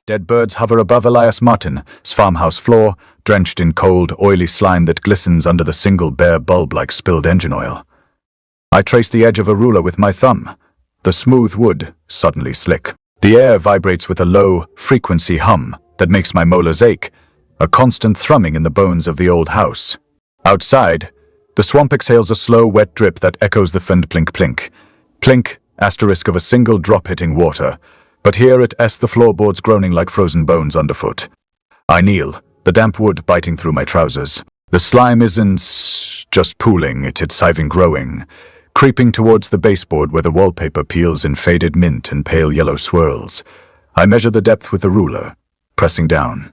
Dead birds hover above Elias Martin's farmhouse floor, drenched in cold, oily slime that glistens under the single bare bulb like spilled engine oil. I trace the edge of a ruler with my thumb. The smooth wood suddenly slick. The air vibrates with a low, frequency hum that makes my molars ache, a constant thrumming in the bones of the old house. Outside, the swamp exhales a slow, wet drip that echoes the faint plink-plink. Plink, asterisk of a single drop hitting water. But here it s the floorboards groaning like frozen bones underfoot. I kneel, the damp wood biting through my trousers. The slime isn't just pooling, it's even growing, creeping towards the baseboard where the wallpaper peels in faded mint and pale yellow swirls. I measure the depth with the ruler, pressing down.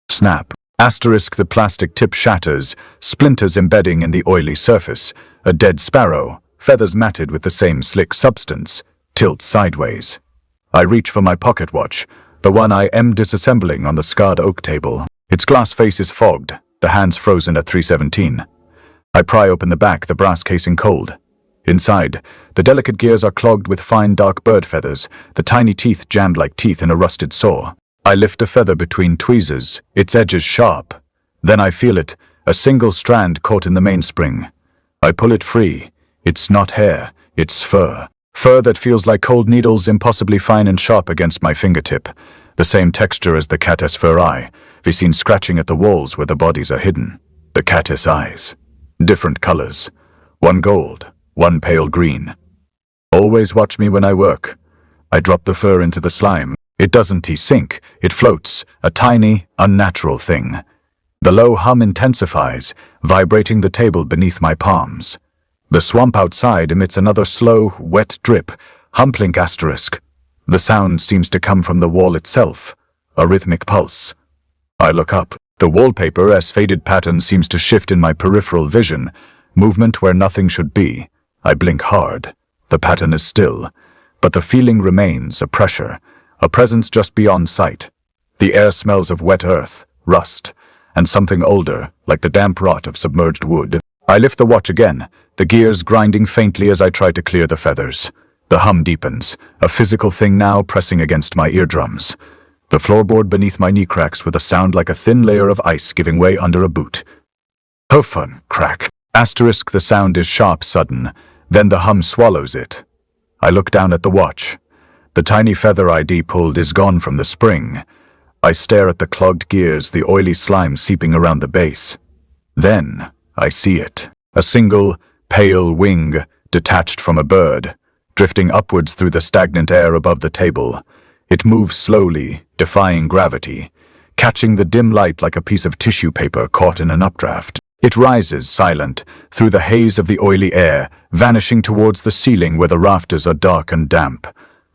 Snap. Asterisk the plastic tip shatters, splinters embedding in the oily surface. A dead sparrow, feathers matted with the same slick substance, tilts sideways. I reach for my pocket watch, the one I am disassembling on the scarred oak table. Its glass face is fogged, the hands frozen at 3:17. I pry open the back, the brass casing cold. Inside, the delicate gears are clogged with fine dark bird feathers, the tiny teeth jammed like teeth in a rusted saw. I lift a feather between tweezers, its edges sharp. Then I feel it, a single strand caught in the mainspring. I pull it free. It's not hair, it's fur. Fur that feels like cold needles, impossibly fine and sharp against my fingertip. The same texture as the cat's fur eye, be seen scratching at the walls where the bodies are hidden. The cat's eyes. Different colors. One gold, one pale green. Always watch me when I work. I drop the fur into the slime. It doesn't sink, it floats, a tiny, unnatural thing. The low hum intensifies, vibrating the table beneath my palms. The swamp outside emits another slow, wet drip, humplink asterisk. The sound seems to come from the wall itself, a rhythmic pulse. I look up. The wallpaper's faded pattern seems to shift in my peripheral vision, movement where nothing should be. I blink hard. The pattern is still, but the feeling remains, a pressure, a presence just beyond sight. The air smells of wet earth, rust, and something older, like the damp rot of submerged wood. I lift the watch again, the gears grinding faintly as I try to clear the feathers. The hum deepens, a physical thing now pressing against my eardrums. The floorboard beneath my knee cracks with a sound like a thin layer of ice giving way under a boot. Huffun, crack. Asterisk the sound is sharp, sudden, then the hum swallows it. I look down at the watch. The tiny feather ID pulled is gone from the spring. I stare at the clogged gears, the oily slime seeping around the base. Then I see it. A single, pale wing, detached from a bird, drifting upwards through the stagnant air above the table. It moves slowly, defying gravity, catching the dim light like a piece of tissue paper caught in an updraft. It rises, silent, through the haze of the oily air, vanishing towards the ceiling where the rafters are dark and damp.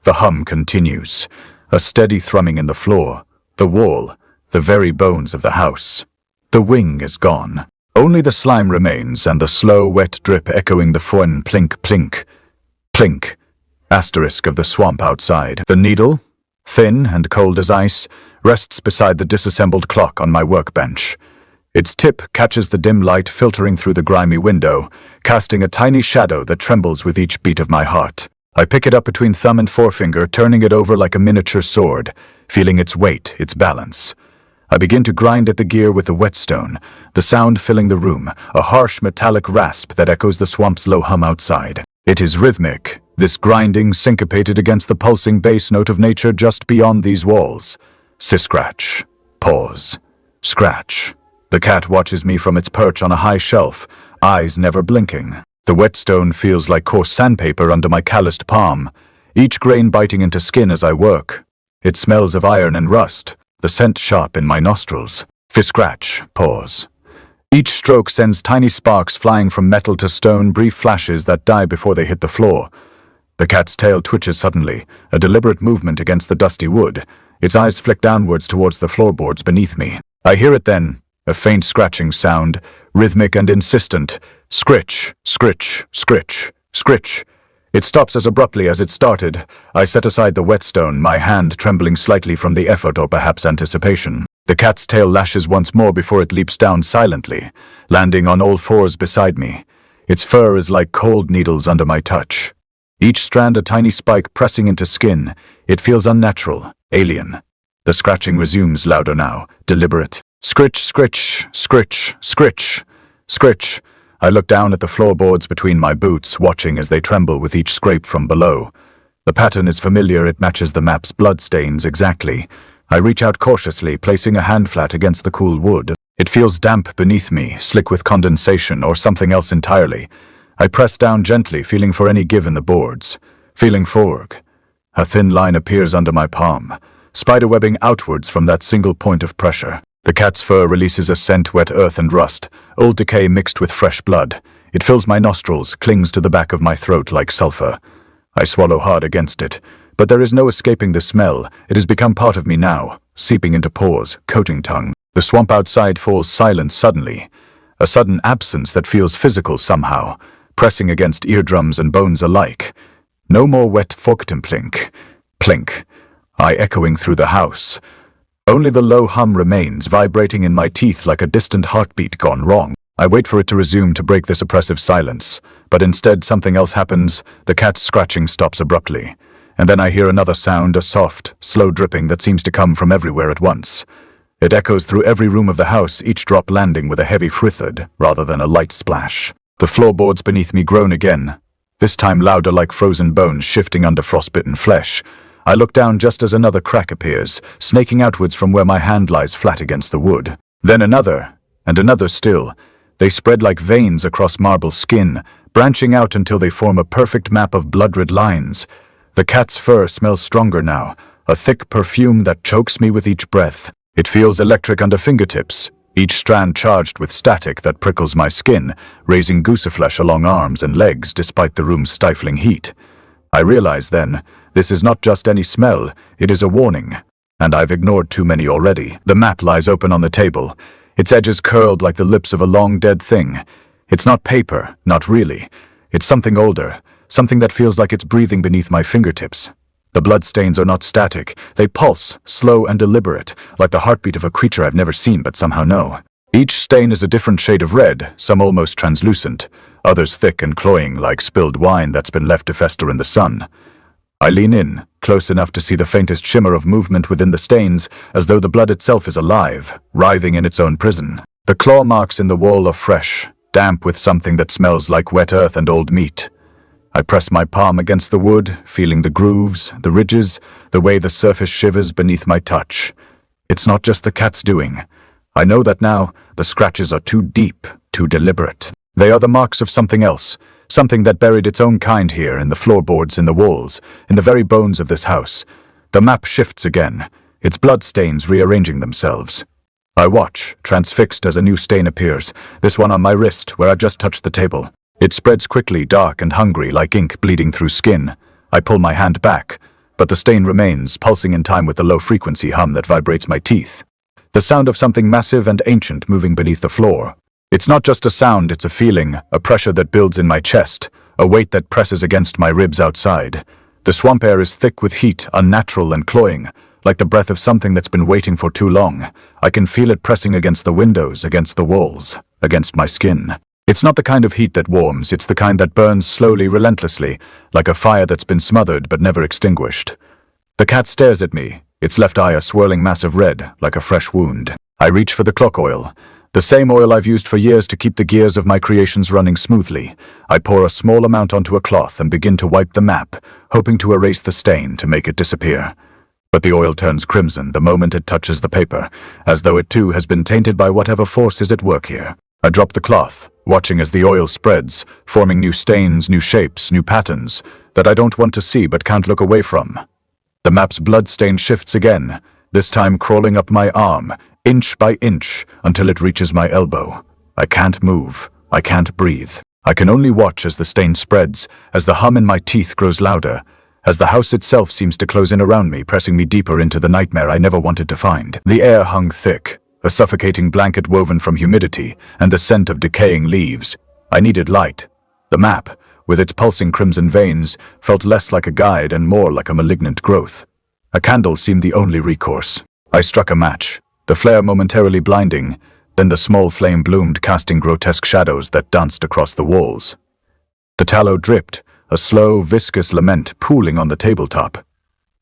The hum continues, a steady thrumming in the floor, the wall, the very bones of the house. The wing is gone. Only the slime remains and the slow, wet drip echoing the foin plink-plink. Plink, asterisk of the swamp outside. The needle, thin and cold as ice, rests beside the disassembled clock on my workbench. Its tip catches the dim light filtering through the grimy window, casting a tiny shadow that trembles with each beat of my heart. I pick it up between thumb and forefinger, turning it over like a miniature sword, feeling its weight, its balance. I begin to grind at the gear with the whetstone, the sound filling the room, a harsh metallic rasp that echoes the swamp's low hum outside. It is rhythmic, this grinding syncopated against the pulsing bass note of nature just beyond these walls. Scratch. Pause. Scratch. The cat watches me from its perch on a high shelf, eyes never blinking. The whetstone feels like coarse sandpaper under my calloused palm, each grain biting into skin as I work. It smells of iron and rust, the scent sharp in my nostrils. Scratch. Pause. Each stroke sends tiny sparks flying from metal to stone, brief flashes that die before they hit the floor. The cat's tail twitches suddenly, a deliberate movement against the dusty wood. Its eyes flick downwards towards the floorboards beneath me. I hear it then, a faint scratching sound, rhythmic and insistent. Scritch, scritch, scritch, scritch. It stops as abruptly as it started. I set aside the whetstone, my hand trembling slightly from the effort or perhaps anticipation. The cat's tail lashes once more before it leaps down silently, landing on all fours beside me. Its fur is like cold needles under my touch. Each strand a tiny spike pressing into skin. It feels unnatural, alien. The scratching resumes, louder now, deliberate. Scritch, scritch, scritch, scritch, scritch. I look down at the floorboards between my boots, watching as they tremble with each scrape from below. The pattern is familiar, it matches the map's bloodstains exactly. I reach out cautiously, placing a hand flat against the cool wood. It feels damp beneath me, slick with condensation or something else entirely. I press down gently, feeling for any give in the boards. Feeling forward. A thin line appears under my palm, spiderwebbing outwards from that single point of pressure. The cat's fur releases a scent, wet earth and rust, old decay mixed with fresh blood. It fills my nostrils, clings to the back of my throat like sulfur. I swallow hard against it, but there is no escaping the smell. It has become part of me now, seeping into pores, coating tongue. The swamp outside falls silent suddenly, a sudden absence that feels physical somehow, pressing against eardrums and bones alike. No more wet forktum plink, plink, I echoing through the house. Only the low hum remains, vibrating in my teeth like a distant heartbeat gone wrong. I wait for it to resume to break this oppressive silence, but instead something else happens. The cat's scratching stops abruptly, and then I hear another sound, a soft, slow dripping that seems to come from everywhere at once. It echoes through every room of the house, each drop landing with a heavy frithud rather than a light splash. The floorboards beneath me groan again, this time louder, like frozen bones shifting under frostbitten flesh. I look down just as another crack appears, snaking outwards from where my hand lies flat against the wood. Then another, and another still. They spread like veins across marble skin, branching out until they form a perfect map of blood-red lines. The cat's fur smells stronger now, a thick perfume that chokes me with each breath. It feels electric under fingertips, each strand charged with static that prickles my skin, raising gooseflesh along arms and legs despite the room's stifling heat. I realize then, this is not just any smell, it is a warning. And I've ignored too many already. The map lies open on the table, its edges curled like the lips of a long dead thing. It's not paper, not really. It's something older, something that feels like it's breathing beneath my fingertips. The bloodstains are not static, they pulse, slow and deliberate, like the heartbeat of a creature I've never seen but somehow know. Each stain is a different shade of red, some almost translucent, others thick and cloying like spilled wine that's been left to fester in the sun. I lean in, close enough to see the faintest shimmer of movement within the stains, as though the blood itself is alive, writhing in its own prison. The claw marks in the wall are fresh, damp with something that smells like wet earth and old meat. I press my palm against the wood, feeling the grooves, the ridges, the way the surface shivers beneath my touch. It's not just the cat's doing. I know that now. The scratches are too deep, too deliberate. They are the marks of something else, something that buried its own kind here in the floorboards, in the walls, in the very bones of this house. The map shifts again, its bloodstains rearranging themselves. I watch, transfixed as a new stain appears, this one on my wrist where I've just touched the table. It spreads quickly, dark and hungry, like ink bleeding through skin. I pull my hand back, but the stain remains, pulsing in time with the low-frequency hum that vibrates my teeth. The sound of something massive and ancient moving beneath the floor. It's not just a sound, it's a feeling, a pressure that builds in my chest, a weight that presses against my ribs outside. The swamp air is thick with heat, unnatural and cloying, like the breath of something that's been waiting for too long. I can feel it pressing against the windows, against the walls, against my skin. It's not the kind of heat that warms, it's the kind that burns slowly, relentlessly, like a fire that's been smothered but never extinguished. The cat stares at me, its left eye a swirling mass of red, like a fresh wound. I reach for the clock oil, the same oil I've used for years to keep the gears of my creations running smoothly. I pour a small amount onto a cloth and begin to wipe the map, hoping to erase the stain, to make it disappear. But the oil turns crimson the moment it touches the paper, as though it too has been tainted by whatever force is at work here. I drop the cloth, watching as the oil spreads, forming new stains, new shapes, new patterns, that I don't want to see but can't look away from. The map's bloodstain shifts again, this time crawling up my arm, inch by inch, until it reaches my elbow. I can't move, I can't breathe. I can only watch as the stain spreads, as the hum in my teeth grows louder, as the house itself seems to close in around me, pressing me deeper into the nightmare I never wanted to find. The air hung thick, a suffocating blanket woven from humidity and the scent of decaying leaves. I needed light. The map, with its pulsing crimson veins, felt less like a guide and more like a malignant growth. A candle seemed the only recourse. I struck a match, the flare momentarily blinding, then the small flame bloomed, casting grotesque shadows that danced across the walls. The tallow dripped, a slow, viscous lament pooling on the tabletop.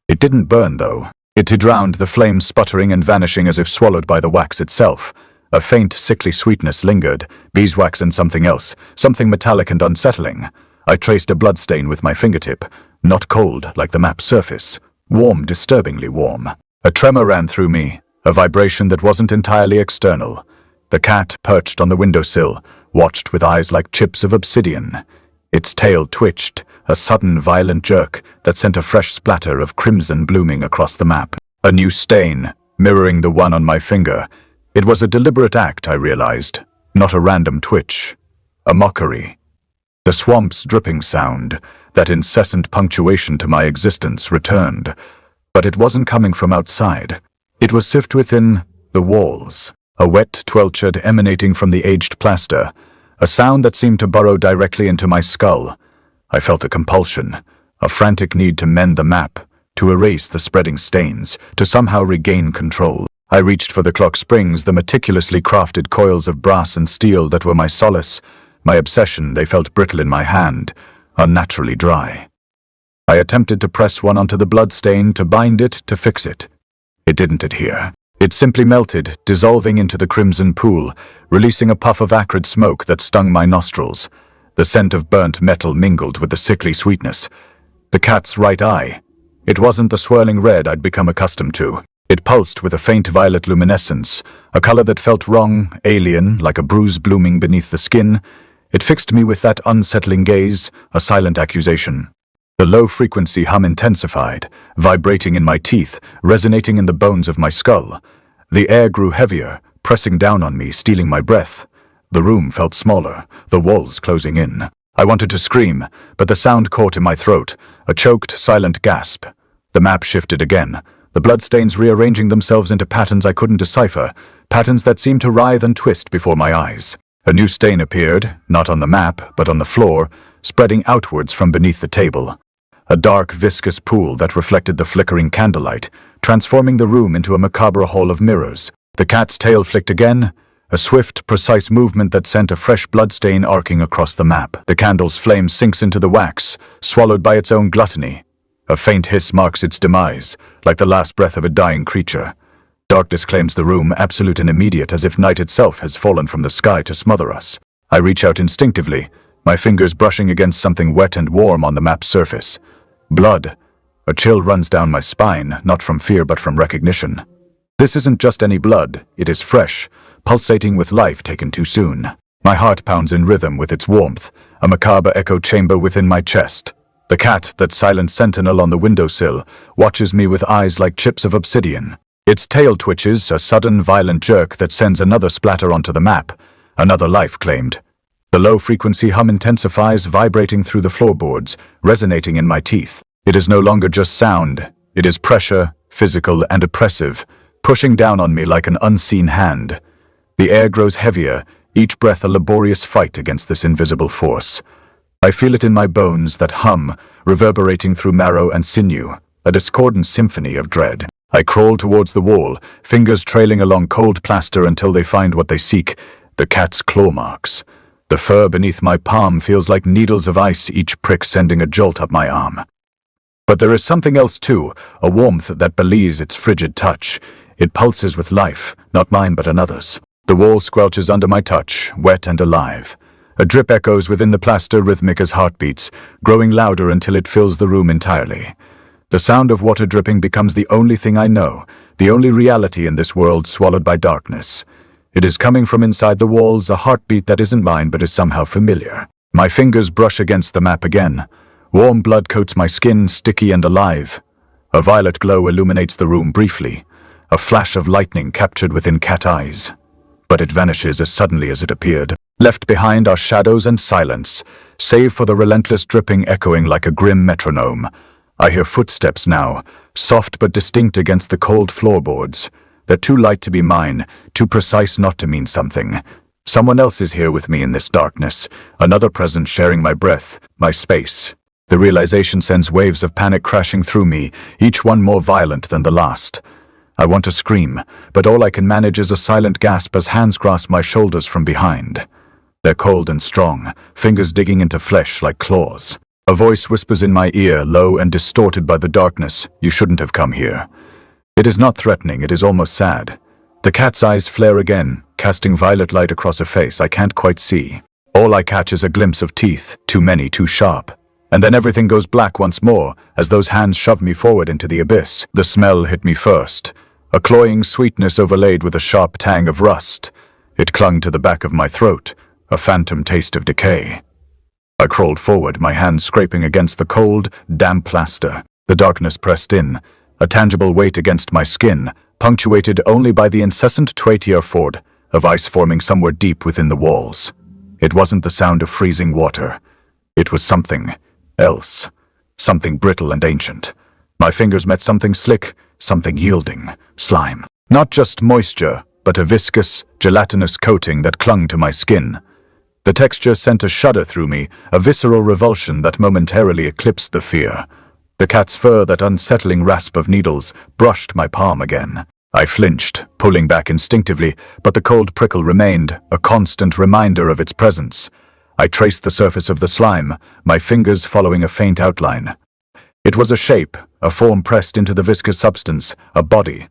It didn't burn, though. It drowned, the flame sputtering and vanishing as if swallowed by the wax itself. A faint, sickly sweetness lingered, beeswax and something else, something metallic and unsettling. I traced a bloodstain with my fingertip, not cold like the map's surface. Warm, disturbingly warm. A tremor ran through me, a vibration that wasn't entirely external. The cat, perched on the windowsill, watched with eyes like chips of obsidian. Its tail twitched, a sudden violent jerk that sent a fresh splatter of crimson blooming across the map. A new stain, mirroring the one on my finger. It was a deliberate act, I realized, not a random twitch. A mockery. The swamp's dripping sound, that incessant punctuation to my existence, returned. But it wasn't coming from outside. It was sift within the walls. A wet twelchard emanating from the aged plaster. A sound that seemed to burrow directly into my skull. I felt a compulsion, a frantic need to mend the map, to erase the spreading stains, to somehow regain control. I reached for the clock springs, the meticulously crafted coils of brass and steel that were my solace, my obsession. They felt brittle in my hand, unnaturally dry. I attempted to press one onto the bloodstain, to bind it, to fix it. It didn't adhere. It simply melted, dissolving into the crimson pool, releasing a puff of acrid smoke that stung my nostrils. The scent of burnt metal mingled with the sickly sweetness. The cat's right eye. It wasn't the swirling red I'd become accustomed to. It pulsed with a faint violet luminescence, a color that felt wrong, alien, like a bruise blooming beneath the skin. It fixed me with that unsettling gaze, a silent accusation. The low-frequency hum intensified, vibrating in my teeth, resonating in the bones of my skull. The air grew heavier, pressing down on me, stealing my breath. The room felt smaller, the walls closing in. I wanted to scream, but the sound caught in my throat, a choked, silent gasp. The map shifted again, the bloodstains rearranging themselves into patterns I couldn't decipher, patterns that seemed to writhe and twist before my eyes. A new stain appeared, not on the map, but on the floor, spreading outwards from beneath the table. A dark, viscous pool that reflected the flickering candlelight, transforming the room into a macabre hall of mirrors. The cat's tail flicked again, a swift, precise movement that sent a fresh bloodstain arcing across the map. The candle's flame sinks into the wax, swallowed by its own gluttony. A faint hiss marks its demise, like the last breath of a dying creature. Darkness claims the room, absolute and immediate, as if night itself has fallen from the sky to smother us. I reach out instinctively, my fingers brushing against something wet and warm on the map's surface. Blood. A chill runs down my spine, not from fear but from recognition. This isn't just any blood, it is fresh, pulsating with life taken too soon. My heart pounds in rhythm with its warmth, a macabre echo chamber within my chest. The cat, that silent sentinel on the windowsill, watches me with eyes like chips of obsidian. Its tail twitches, a sudden violent jerk that sends another splatter onto the map, another life claimed. The low-frequency hum intensifies, vibrating through the floorboards, resonating in my teeth. It is no longer just sound, it is pressure, physical and oppressive, pushing down on me like an unseen hand. The air grows heavier, each breath a laborious fight against this invisible force. I feel it in my bones, that hum, reverberating through marrow and sinew, a discordant symphony of dread. I crawl towards the wall, fingers trailing along cold plaster until they find what they seek, the cat's claw marks. The fur beneath my palm feels like needles of ice, each prick sending a jolt up my arm. But there is something else too, a warmth that belies its frigid touch. It pulses with life, not mine but another's. The wall squelches under my touch, wet and alive. A drip echoes within the plaster, rhythmic as heartbeats, growing louder until it fills the room entirely. The sound of water dripping becomes the only thing I know, the only reality in this world swallowed by darkness. It is coming from inside the walls, a heartbeat that isn't mine but is somehow familiar. My fingers brush against the map again. Warm blood coats my skin, sticky and alive. A violet glow illuminates the room briefly, a flash of lightning captured within cat eyes. But it vanishes as suddenly as it appeared. Left behind are shadows and silence, save for the relentless dripping echoing like a grim metronome. I hear footsteps now, soft but distinct against the cold floorboards. They're too light to be mine, too precise not to mean something. Someone else is here with me in this darkness, another presence sharing my breath, my space. The realization sends waves of panic crashing through me, each one more violent than the last. I want to scream, but all I can manage is a silent gasp as hands grasp my shoulders from behind. They're cold and strong, fingers digging into flesh like claws. A voice whispers in my ear, low and distorted by the darkness, "You shouldn't have come here." It is not threatening, it is almost sad. The cat's eyes flare again, casting violet light across a face I can't quite see. All I catch is a glimpse of teeth, too many, too sharp. And then everything goes black once more, as those hands shove me forward into the abyss. The smell hit me first, a cloying sweetness overlaid with a sharp tang of rust. It clung to the back of my throat, a phantom taste of decay. I crawled forward, my hands scraping against the cold, damp plaster. The darkness pressed in, a tangible weight against my skin, punctuated only by the incessant ford of ice forming somewhere deep within the walls. It wasn't the sound of freezing water. It was something else, something brittle and ancient. My fingers met something slick, something yielding, slime. Not just moisture, but a viscous, gelatinous coating that clung to my skin. The texture sent a shudder through me, a visceral revulsion that momentarily eclipsed the fear. The cat's fur, that unsettling rasp of needles, brushed my palm again. I flinched, pulling back instinctively, but the cold prickle remained, a constant reminder of its presence. I traced the surface of the slime, my fingers following a faint outline. It was a shape, a form pressed into the viscous substance, a body.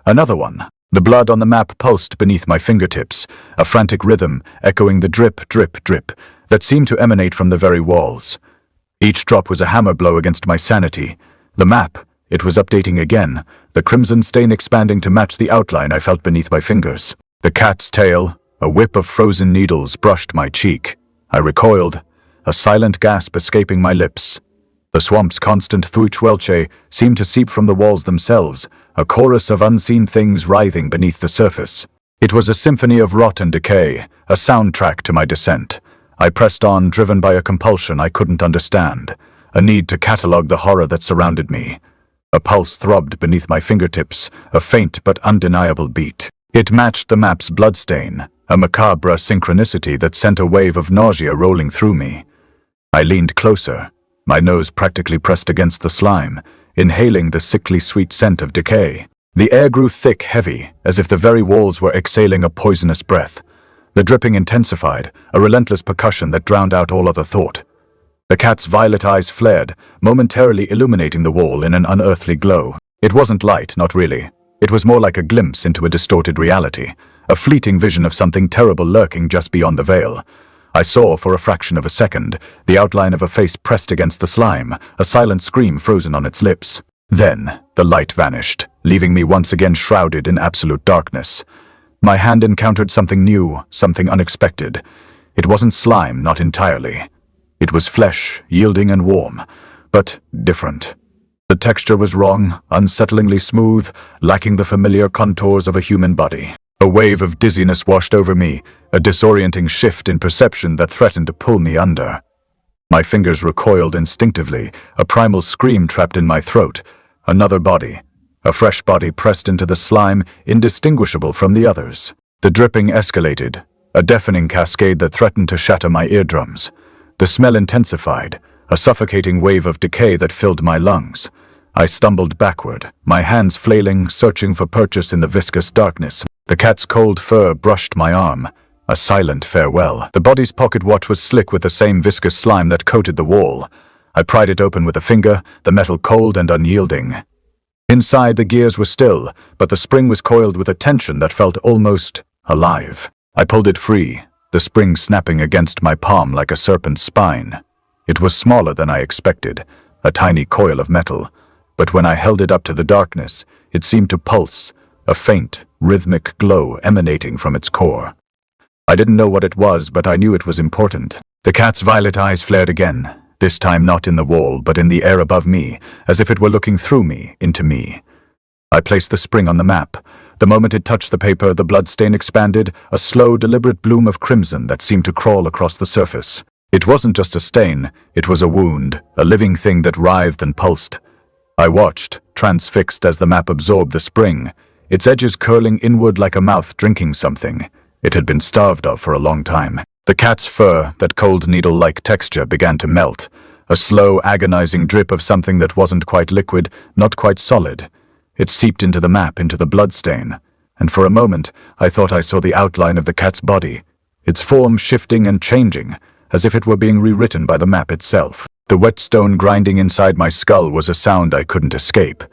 Another one. The blood on the map pulsed beneath my fingertips, a frantic rhythm echoing the drip, drip, drip that seemed to emanate from the very walls. Each drop was a hammer blow against my sanity. The map, it was updating again, the crimson stain expanding to match the outline I felt beneath my fingers. The cat's tail, a whip of frozen needles, brushed my cheek. I recoiled, a silent gasp escaping my lips. The swamp's constant squelch seemed to seep from the walls themselves, a chorus of unseen things writhing beneath the surface. It was a symphony of rot and decay, a soundtrack to my descent. I pressed on, driven by a compulsion I couldn't understand, a need to catalogue the horror that surrounded me. A pulse throbbed beneath my fingertips, a faint but undeniable beat. It matched the map's bloodstain, a macabre synchronicity that sent a wave of nausea rolling through me. I leaned closer, my nose practically pressed against the slime, inhaling the sickly sweet scent of decay. The air grew thick, heavy, as if the very walls were exhaling a poisonous breath. The dripping intensified, a relentless percussion that drowned out all other thought. The cat's violet eyes flared, momentarily illuminating the wall in an unearthly glow. It wasn't light, not really. It was more like a glimpse into a distorted reality, a fleeting vision of something terrible lurking just beyond the veil. I saw, for a fraction of a second, the outline of a face pressed against the slime, a silent scream frozen on its lips. Then, the light vanished, leaving me once again shrouded in absolute darkness. My hand encountered something new, something unexpected. It wasn't slime, not entirely. It was flesh, yielding and warm, but different. The texture was wrong, unsettlingly smooth, lacking the familiar contours of a human body. A wave of dizziness washed over me, a disorienting shift in perception that threatened to pull me under. My fingers recoiled instinctively, a primal scream trapped in my throat. Another body. A fresh body pressed into the slime, indistinguishable from the others. The dripping escalated, a deafening cascade that threatened to shatter my eardrums. The smell intensified, a suffocating wave of decay that filled my lungs. I stumbled backward, my hands flailing, searching for purchase in the viscous darkness. The cat's cold fur brushed my arm, a silent farewell. The body's pocket watch was slick with the same viscous slime that coated the wall. I pried it open with a finger, the metal cold and unyielding. Inside, the gears were still, but the spring was coiled with a tension that felt almost alive. I pulled it free, the spring snapping against my palm like a serpent's spine. It was smaller than I expected, a tiny coil of metal, but when I held it up to the darkness, it seemed to pulse, a faint, rhythmic glow emanating from its core. I didn't know what it was, but I knew it was important. The cat's violet eyes flared again, this time not in the wall, but in the air above me, as if it were looking through me, into me. I placed the spring on the map. The moment it touched the paper, the bloodstain expanded, a slow, deliberate bloom of crimson that seemed to crawl across the surface. It wasn't just a stain, it was a wound, a living thing that writhed and pulsed. I watched, transfixed as the map absorbed the spring, its edges curling inward like a mouth drinking something it had been starved of for a long time. The cat's fur, that cold needle-like texture, began to melt, a slow, agonizing drip of something that wasn't quite liquid, not quite solid. It seeped into the map, into the bloodstain, and for a moment I thought I saw the outline of the cat's body, its form shifting and changing, as if it were being rewritten by the map itself. The whetstone grinding inside my skull was a sound I couldn't escape.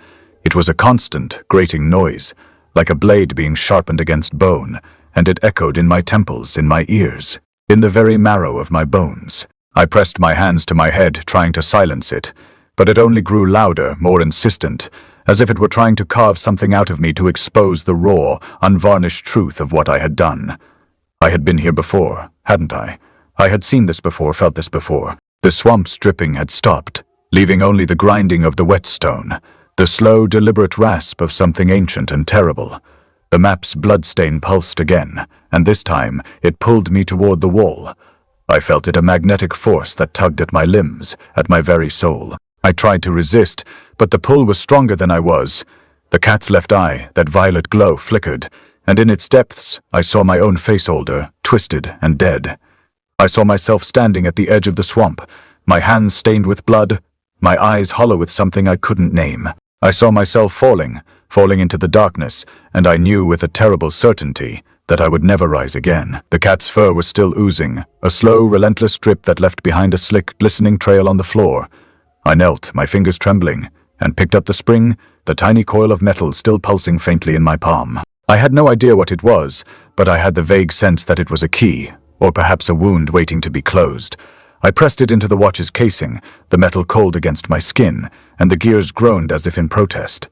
It was a constant, grating noise, like a blade being sharpened against bone, and it echoed in my temples, in my ears, in the very marrow of my bones. I pressed my hands to my head, trying to silence it, but it only grew louder, more insistent, as if it were trying to carve something out of me to expose the raw, unvarnished truth of what I had done. I had been here before, hadn't I? I had seen this before, felt this before. The swamp's dripping had stopped, leaving only the grinding of the whetstone, the slow, deliberate rasp of something ancient and terrible. The map's bloodstain pulsed again, and this time it pulled me toward the wall. I felt it, a magnetic force that tugged at my limbs, at my very soul. I tried to resist, but the pull was stronger than I was. The cat's left eye, that violet glow, flickered, and in its depths I saw my own face, older, twisted, and dead. I saw myself standing at the edge of the swamp, my hands stained with blood, my eyes hollow with something I couldn't name. I saw myself falling into the darkness, and I knew with a terrible certainty that I would never rise again. The cat's fur was still oozing, a slow, relentless drip that left behind a slick, glistening trail on the floor. I knelt, my fingers trembling, and picked up the spring, the tiny coil of metal still pulsing faintly in my palm. I had no idea what it was, but I had the vague sense that it was a key, or perhaps a wound waiting to be closed. I pressed it into the watch's casing, the metal cold against my skin, and the gears groaned as if in protest.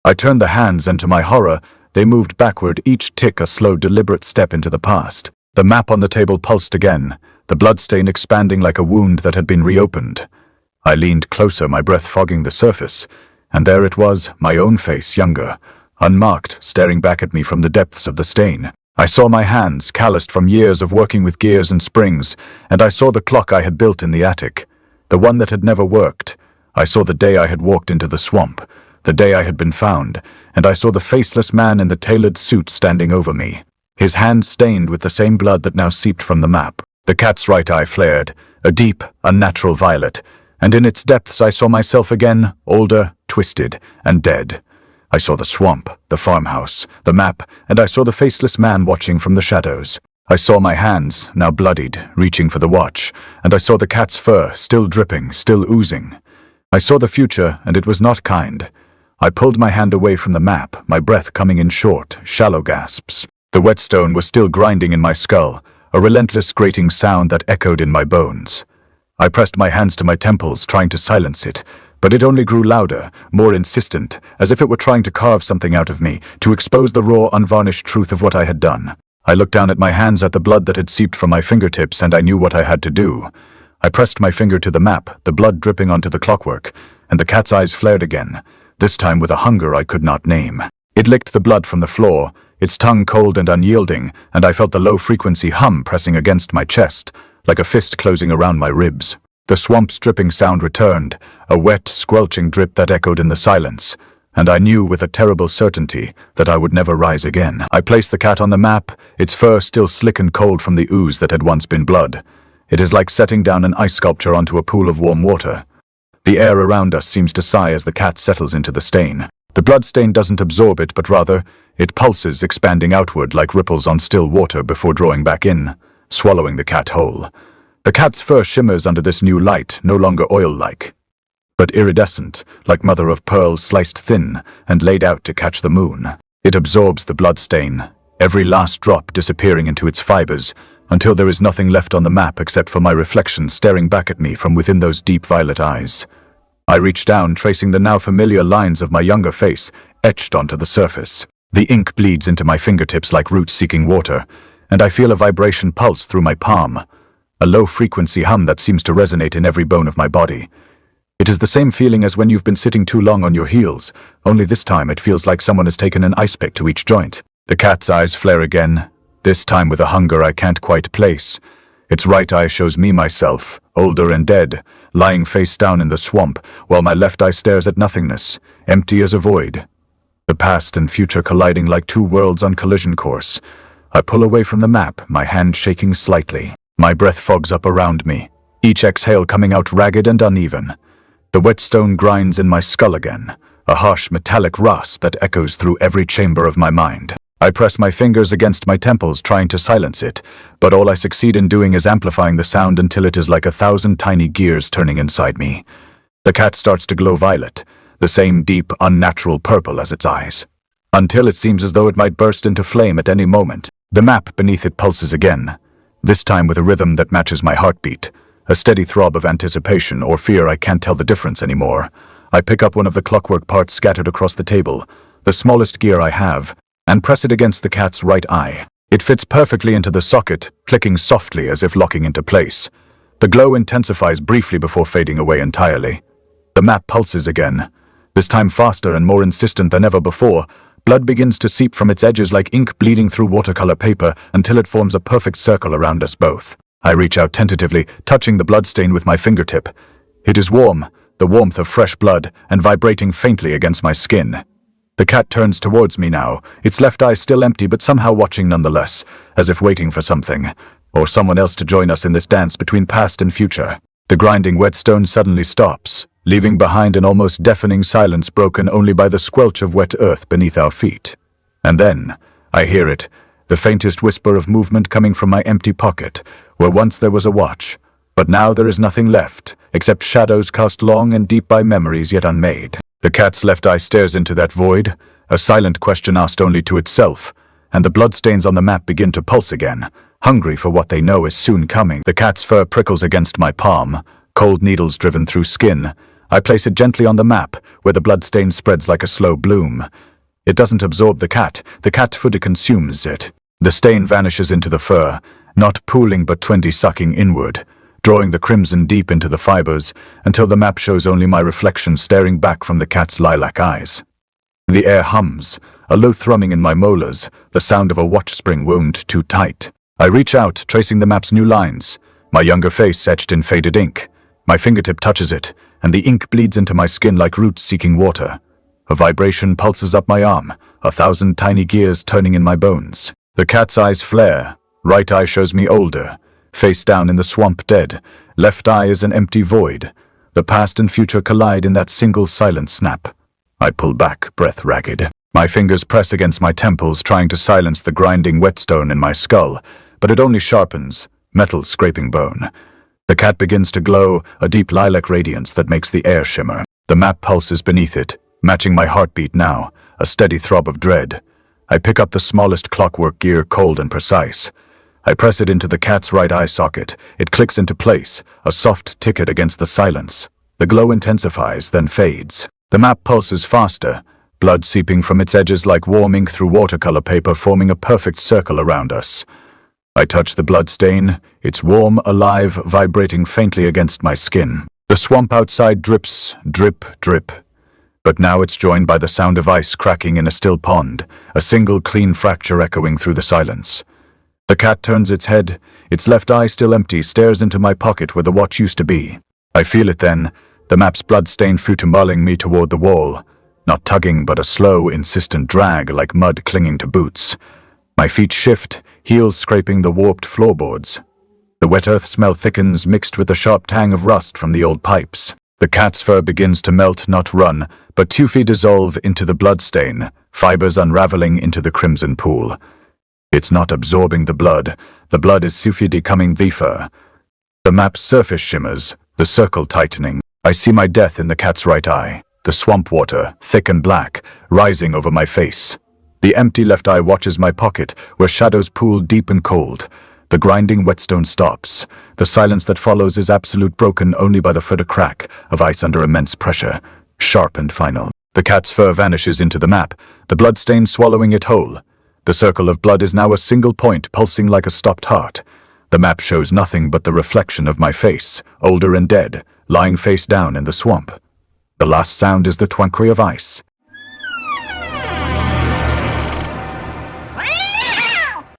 I turned the hands, and to my horror, they moved backward, each tick a slow, deliberate step into the past. The map on the table pulsed again, the bloodstain expanding like a wound that had been reopened. I leaned closer, my breath fogging the surface, and there it was, my own face, younger, unmarked, staring back at me from the depths of the stain. I saw my hands, calloused from years of working with gears and springs, and I saw the clock I had built in the attic, the one that had never worked. I saw the day I had walked into the swamp, the day I had been found, and I saw the faceless man in the tailored suit standing over me, his hands stained with the same blood that now seeped from the map. The cat's right eye flared, a deep, unnatural violet, and in its depths I saw myself again, older, twisted, and dead. I saw the swamp, the farmhouse, the map, and I saw the faceless man watching from the shadows. I saw my hands, now bloodied, reaching for the watch, and I saw the cat's fur, still dripping, still oozing. I saw the future, and it was not kind. I pulled my hand away from the map, my breath coming in short, shallow gasps. The whetstone was still grinding in my skull, a relentless grating sound that echoed in my bones. I pressed my hands to my temples, trying to silence it, but it only grew louder, more insistent, as if it were trying to carve something out of me, to expose the raw, unvarnished truth of what I had done. I looked down at my hands, at the blood that had seeped from my fingertips, and I knew what I had to do. I pressed my finger to the map, the blood dripping onto the clockwork, and the cat's eyes flared again, this time with a hunger I could not name. It licked the blood from the floor, its tongue cold and unyielding, and I felt the low-frequency hum pressing against my chest, like a fist closing around my ribs. The swamp's dripping sound returned, a wet, squelching drip that echoed in the silence, and I knew with a terrible certainty that I would never rise again. I placed the cat on the map, its fur still slick and cold from the ooze that had once been blood. It is like setting down an ice sculpture onto a pool of warm water. The air around us seems to sigh as the cat settles into the stain. The bloodstain doesn't absorb it, but rather, it pulses, expanding outward like ripples on still water before drawing back in, swallowing the cat whole. The cat's fur shimmers under this new light, no longer oil-like, but iridescent, like mother of pearl sliced thin and laid out to catch the moon. It absorbs the bloodstain, every last drop disappearing into its fibers, until there is nothing left on the map except for my reflection staring back at me from within those deep violet eyes. I reach down, tracing the now familiar lines of my younger face, etched onto the surface. The ink bleeds into my fingertips like roots seeking water, and I feel a vibration pulse through my palm, a low-frequency hum that seems to resonate in every bone of my body. It is the same feeling as when you've been sitting too long on your heels, only this time it feels like someone has taken an ice pick to each joint. The cat's eyes flare again, this time with a hunger I can't quite place. Its right eye shows me myself, older and dead, lying face down in the swamp, while my left eye stares at nothingness, empty as a void. The past and future colliding like two worlds on collision course. I pull away from the map, my hand shaking slightly. My breath fogs up around me, each exhale coming out ragged and uneven. The whetstone grinds in my skull again, a harsh metallic rasp that echoes through every chamber of my mind. I press my fingers against my temples, trying to silence it, but all I succeed in doing is amplifying the sound until it is like 1,000 tiny gears turning inside me. The cat starts to glow violet, the same deep, unnatural purple as its eyes, until it seems as though it might burst into flame at any moment. The map beneath it pulses again, this time with a rhythm that matches my heartbeat, a steady throb of anticipation or fear. I can't tell the difference anymore. I pick up one of the clockwork parts scattered across the table, the smallest gear I have, and press it against the cat's right eye. It fits perfectly into the socket, clicking softly as if locking into place. The glow intensifies briefly before fading away entirely. The map pulses again, this time faster and more insistent than ever before. Blood begins to seep from its edges like ink bleeding through watercolor paper until it forms a perfect circle around us both. I reach out tentatively, touching the bloodstain with my fingertip. It is warm, the warmth of fresh blood, and vibrating faintly against my skin. The cat turns towards me now, its left eye still empty but somehow watching nonetheless, as if waiting for something, or someone else to join us in this dance between past and future. The grinding whetstone suddenly stops, leaving behind an almost deafening silence broken only by the squelch of wet earth beneath our feet. And then, I hear it, the faintest whisper of movement coming from my empty pocket, where once there was a watch, but now there is nothing left, except shadows cast long and deep by memories yet unmade. The cat's left eye stares into that void, a silent question asked only to itself, and the bloodstains on the map begin to pulse again, hungry for what they know is soon coming. The cat's fur prickles against my palm, cold needles driven through skin. I place it gently on the map, where the bloodstain spreads like a slow bloom. It doesn't absorb the cat food consumes it. The stain vanishes into the fur, not pooling but sucking inward, drawing the crimson deep into the fibers, until the map shows only my reflection staring back from the cat's lilac eyes. The air hums, a low thrumming in my molars, the sound of a watch spring wound too tight. I reach out, tracing the map's new lines, my younger face etched in faded ink. My fingertip touches it, and the ink bleeds into my skin like roots seeking water. A vibration pulses up my arm, 1,000 tiny gears turning in my bones. The cat's eyes flare, right eye shows me older, face down in the swamp dead, left eye is an empty void. The past and future collide in that single silent snap. I pull back, breath ragged. My fingers press against my temples, trying to silence the grinding whetstone in my skull, but it only sharpens, metal scraping bone. The cat begins to glow, a deep lilac radiance that makes the air shimmer. The map pulses beneath it, matching my heartbeat now, a steady throb of dread. I pick up the smallest clockwork gear, cold and precise. I press it into the cat's right eye socket. It clicks into place, a soft ticket against the silence. The glow intensifies, then fades. The map pulses faster, blood seeping from its edges like warm ink through watercolor paper, forming a perfect circle around us. I touch the bloodstain, it's warm, alive, vibrating faintly against my skin. The swamp outside drips, drip, drip. But now it's joined by the sound of ice cracking in a still pond, a single clean fracture echoing through the silence. The cat turns its head, its left eye still empty, stares into my pocket where the watch used to be. I feel it then, the map's bloodstain futumbling me toward the wall, not tugging but a slow, insistent drag like mud clinging to boots. My feet shift, heels scraping the warped floorboards. The wet earth smell thickens, mixed with the sharp tang of rust from the old pipes. The cat's fur begins to melt, not run, but toothy dissolve into the bloodstain, fibers unraveling into the crimson pool. It's not absorbing the blood is becoming the fur. The map's surface shimmers, the circle tightening. I see my death in the cat's right eye, the swamp water, thick and black, rising over my face. The empty left eye watches my pocket, where shadows pool deep and cold. The grinding whetstone stops. The silence that follows is absolute, broken only by the further crack of ice under immense pressure, sharp and final. The cat's fur vanishes into the map, the bloodstain swallowing it whole. The circle of blood is now a single point, pulsing like a stopped heart. The map shows nothing but the reflection of my face, older and dead, lying face down in the swamp. The last sound is the twinkling of ice,